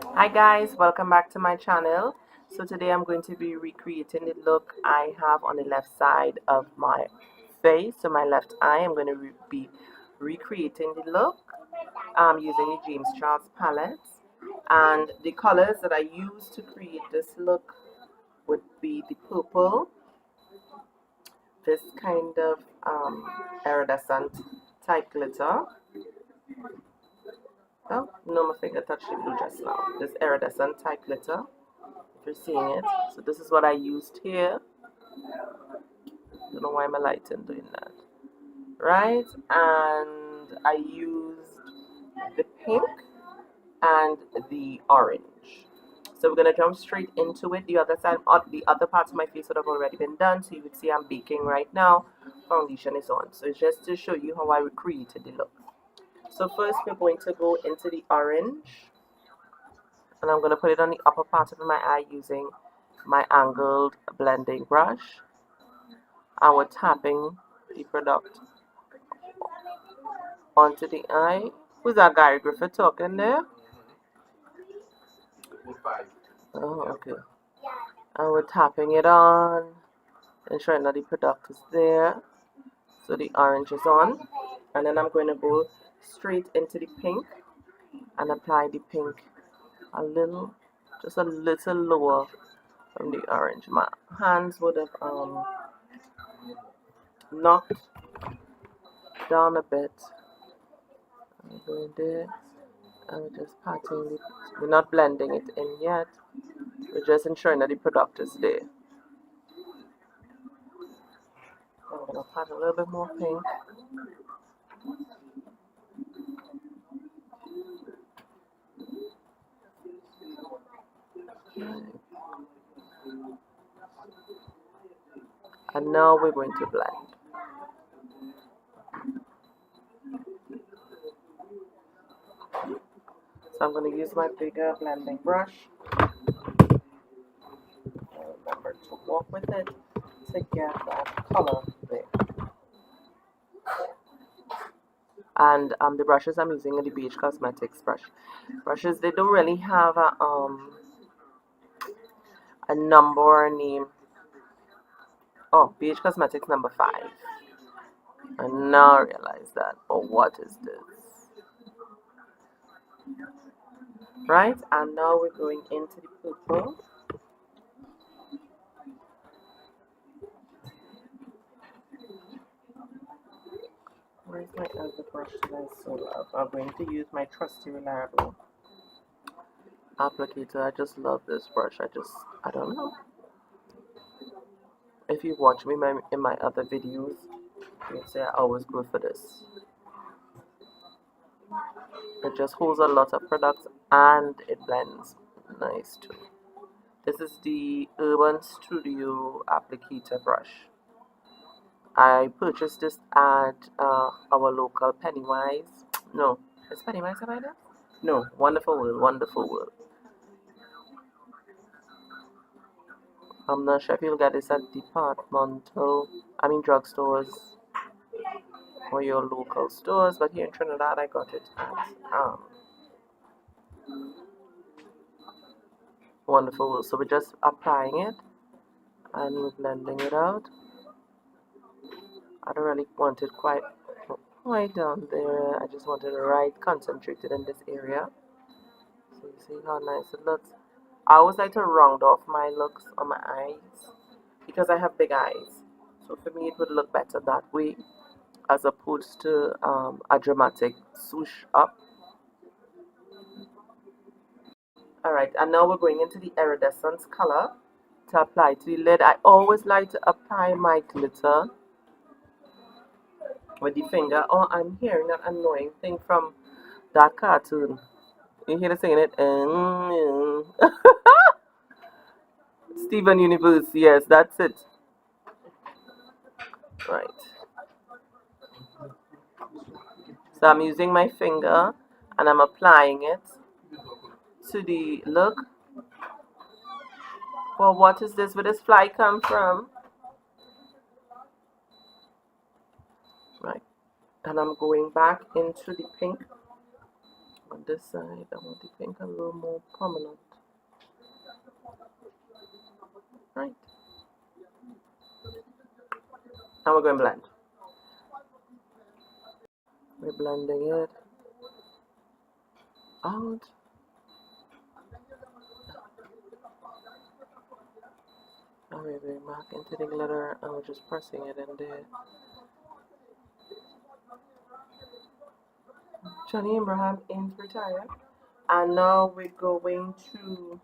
Hi guys, welcome back to my channel. So today I'm going to be recreating the look I have on the left side of my face. So my left eye, I'm going to be recreating the look using the James Charles palette. And the colors that I use to create this look would be the purple, this kind of iridescent type glitter. Oh, no, my finger touched the blue just now. This iridescent type glitter, if you're seeing it. So this is what I used here. Don't know why my lighting doing that. Right? And I used the pink and the orange. So we're gonna jump straight into it. The other side, the other parts of my face would have already been done. So you would see I'm baking right now. Foundation is on. So it's just to show you how I recreated the look. So first we're going to go into the orange. And I'm going to put it on the upper part of my eye using my angled blending brush. And we're tapping the product onto the eye. Who's that Gary Griffith talking there? Oh, okay. And we're tapping it on, ensuring that the product is there. So the orange is on. And then I'm going to go straight into the pink and apply the pink a little, just a little lower from the orange. My hands would have knocked down a bit. I'm going there and we're just patting it. We're not blending it in yet. We're just ensuring that the product is there. I'm going to pat a little bit more pink. And now we're going to blend. So I'm going to use my bigger blending brush. Remember to walk with it to get that color there. And the brushes I'm using are the BH Cosmetics brushes. They don't really have a number or a name. Oh, BH Cosmetics number 5. I now realize that. But what is this? Right, and now we're going into the purple. Where's my other brush that I so love? I'm going to use my trusty reliable applicator. I just love this brush. I don't know. If you watch me in my other videos, you'd say I always go for this. It just holds a lot of products and it blends nice too. This is the Urban Studio applicator brush. I purchased this at our local Pennywise. No, is Pennywise about that? No, Wonderful World, Wonderful World. I'm not sure if you'll get this at drugstores or your local stores, but here in Trinidad I got it at Wonderful World. So we're just applying it and we're blending it out. I don't really want it quite down there. I just wanted it right concentrated in this area. So you see how nice it looks. I always like to round off my looks on my eyes because I have big eyes. So for me it would look better that way as opposed to a dramatic swoosh up. Alright, and now we're going into the iridescent color to apply to the lid. I always like to apply my glitter with the finger. Oh, I'm hearing that annoying thing from that cartoon. You hear the singing it? Steven Universe, yes, that's it. Right. So I'm using my finger and I'm applying it to the look. Well, what is this? Where does fly come from? Right. And I'm going back into the pink On this side, I want the pink a little more prominent. Right. Now we're going to blend. We're blending it out. And we're going back into the glitter and we're just pressing it in there. Johnny Abraham is retired. And now we're going to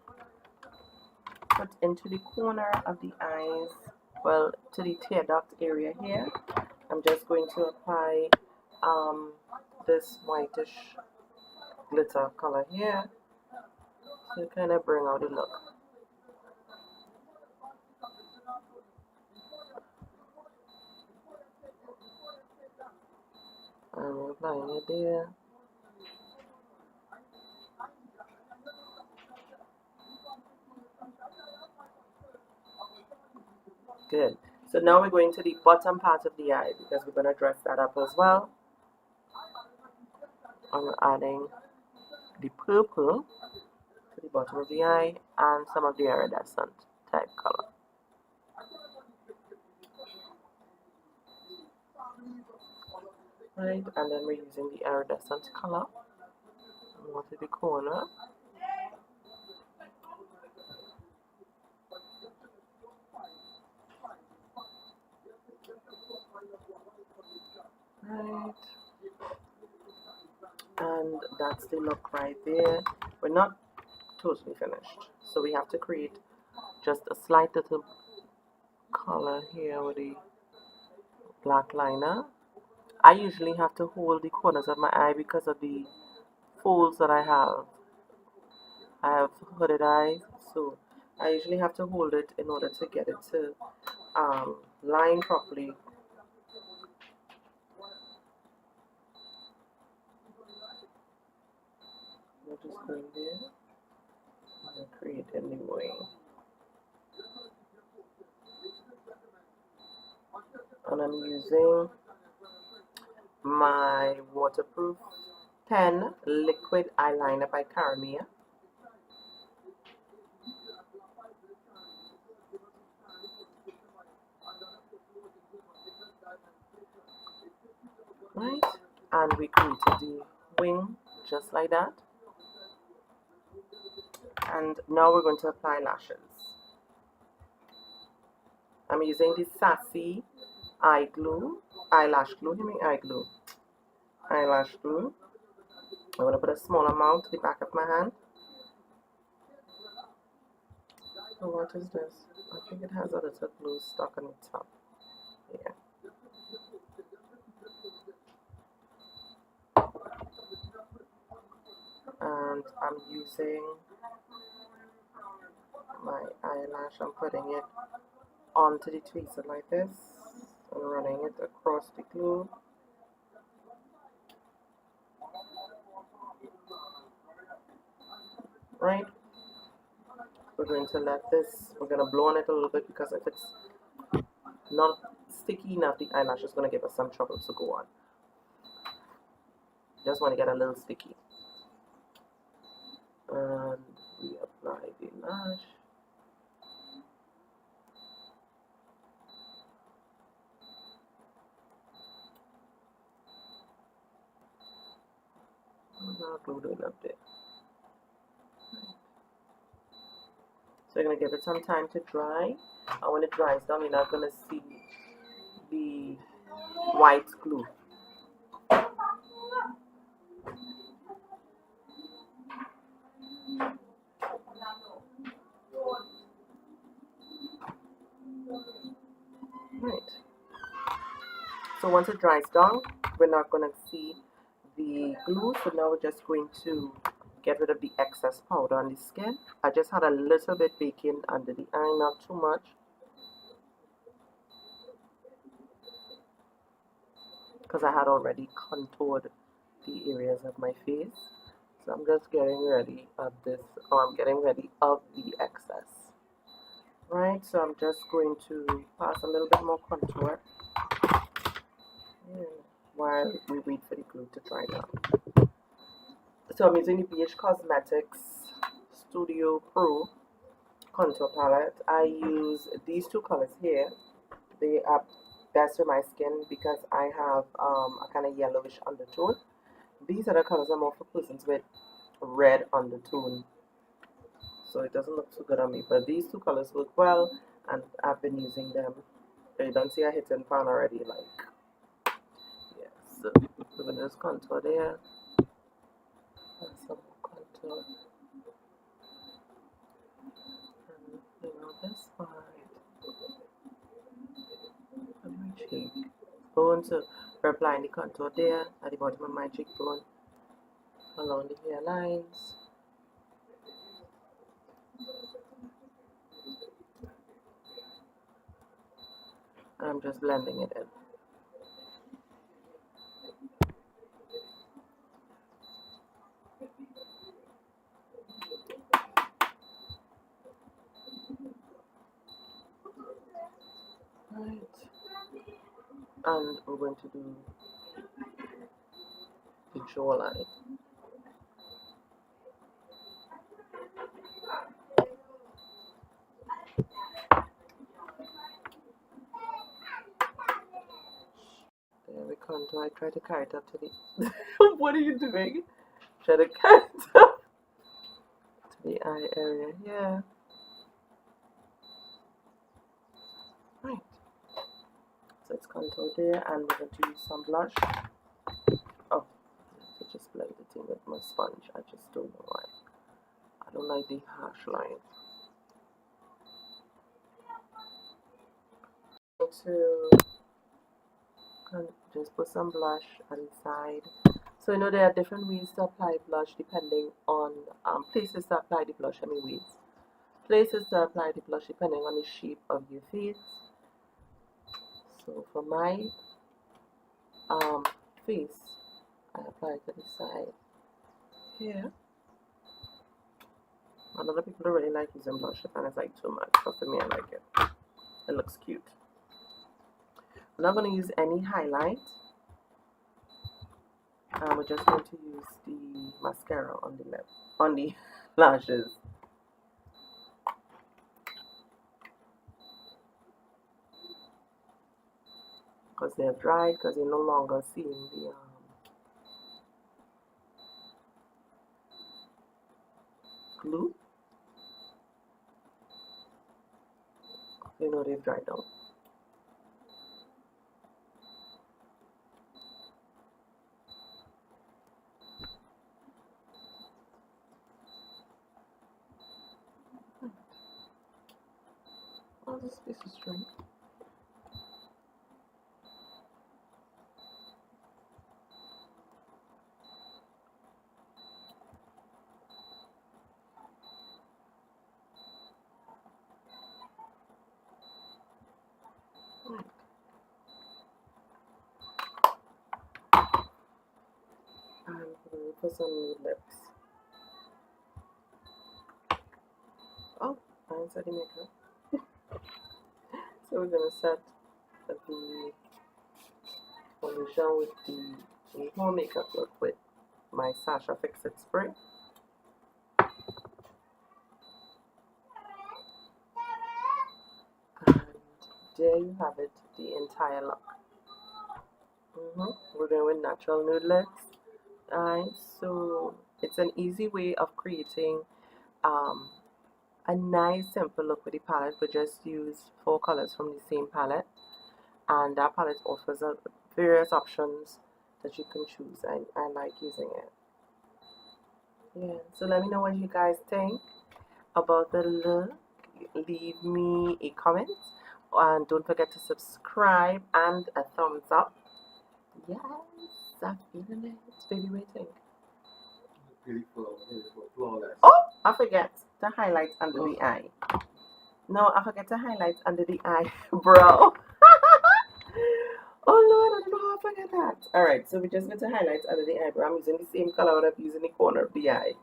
put into the corner of the eyes, well, to the tear duct area here. I'm just going to apply this whitish glitter color here to kind of bring out the look. And we're applying it there. Good. So now we're going to the bottom part of the eye because we're going to dress that up as well. And we're adding the purple to the bottom of the eye and some of the iridescent type color. Right, and then we're using the iridescent color more to the corner. Right, and that's the look right there. We're not totally finished, so we have to create just a slight little color here with the black liner. I usually have to hold the corners of my eye because of the folds that I have. I have hooded eyes, so I usually have to hold it in order to get it to line properly. We're just going there and creating the wing. And I'm using my waterproof pen liquid eyeliner by Caramia. Right, and we created the wing just like that. And now we're going to apply lashes. I'm using the Sassy eyelash glue, eyelash glue. I'm going to put a small amount to the back of my hand. So what is this? I think it has a little glue stuck on the top. Yeah. And I'm using my eyelash, I'm putting it onto the tweezer like this and running it across the glue. Right, we're going to let this, we're going to blow on it a little bit because if it's not sticky enough, the eyelash is going to give us some trouble to go on. Just want to get a little sticky. And we apply the lash. Glue it up there. So you're going to give it some time to dry, and when it dries down, you're not going to see the white glue. Right. So once it dries down, we're not going to see the glue, so now we're just going to get rid of the excess powder on the skin. I just had a little bit baking under the eye, not too much, because I had already contoured the areas of my face. So I'm just getting ready of this, or I'm getting ready of the excess. Right, so I'm just going to pass a little bit more contour while we wait for the glue to dry down. So I'm using the BH Cosmetics Studio Pro contour palette. I use these two colors here. They are best for my skin because I have a kind of yellowish undertone. These are the colors are more for persons with red undertone, so it doesn't look so good on me. But these two colors work well, and I've been using them. So you don't see a hit and pan already, like, yeah. So we're gonna just contour there, and some more contour, and this side, and my cheekbone. So we're applying the contour there at the bottom of my cheekbone, along the hairlines. I'm just blending it in. Right. And we're going to do the jawline. There we contour. I try to carry it up to the. What are you doing? Try to carry it up to the eye area. Yeah. Right. So it's contour there, and we're going to use some blush. Oh, I just blend it in with my sponge. I just don't know why. I don't like the harsh line. To just put some blush on the side. So there are different ways to apply blush depending on places to apply the blush. Ways. Places to apply the blush depending on the shape of your face. So for my face, I apply it to the side here. A lot of people don't really like using blush and it's like too much, but for me I like it. It looks cute. I'm not going to use any highlight. We're just going to use the mascara on the lip, on the lashes. Because they're dried, because you're no longer seeing the glue. They've dried out. Oh, this piece is dry. And we'll put some new lips. Oh, I answered the makeup. So we're gonna set the foundation with the whole makeup look with my Sacha Fixit spray. And there you have it, the entire look. We're going with natural nude lips. So it's an easy way of creating a nice simple look with the palette. We just used 4 colors from the same palette, and that palette offers various options that you can choose, and I like using it. Yeah, so let me know what you guys think about the look. Leave me a comment, and don't forget to subscribe and a thumbs up. Yes, I'm feeling it. Baby, waiting. Flawless. Oh, I forget to highlight under the eye. No, I forget to highlight under the eye, bro. Oh Lord, I don't know how I forget that. Alright, so we're just going to highlight under the eyebrow. I'm using the same color that I'm using the corner of the eye.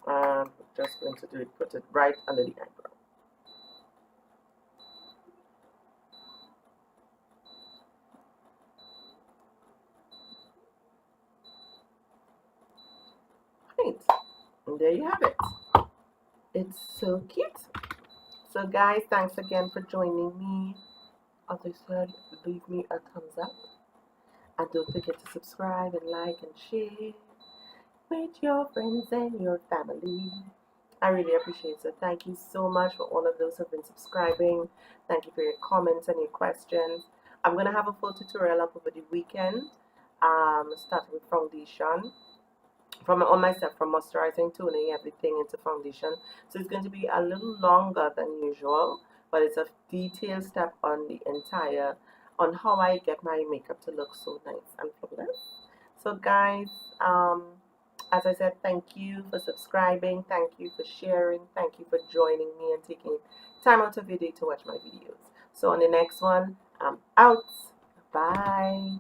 And we're just going to put it right under the eyebrow. Right, and there you have it. It's so cute. So guys, thanks again for joining me. As I said, leave me a thumbs up. And don't forget to subscribe and like and share with your friends and your family. I really appreciate it. So thank you so much for all of those who have been subscribing. Thank you for your comments and your questions. I'm going to have a full tutorial up over the weekend, starting with foundation. On myself, from moisturizing, toning, everything into foundation. So it's going to be a little longer than usual, but it's a detailed step on the entire, on how I get my makeup to look so nice and flawless. So guys, as I said, thank you for subscribing, thank you for sharing, thank you for joining me and taking time out of your day to watch my videos. So on the next one, I'm out. Bye.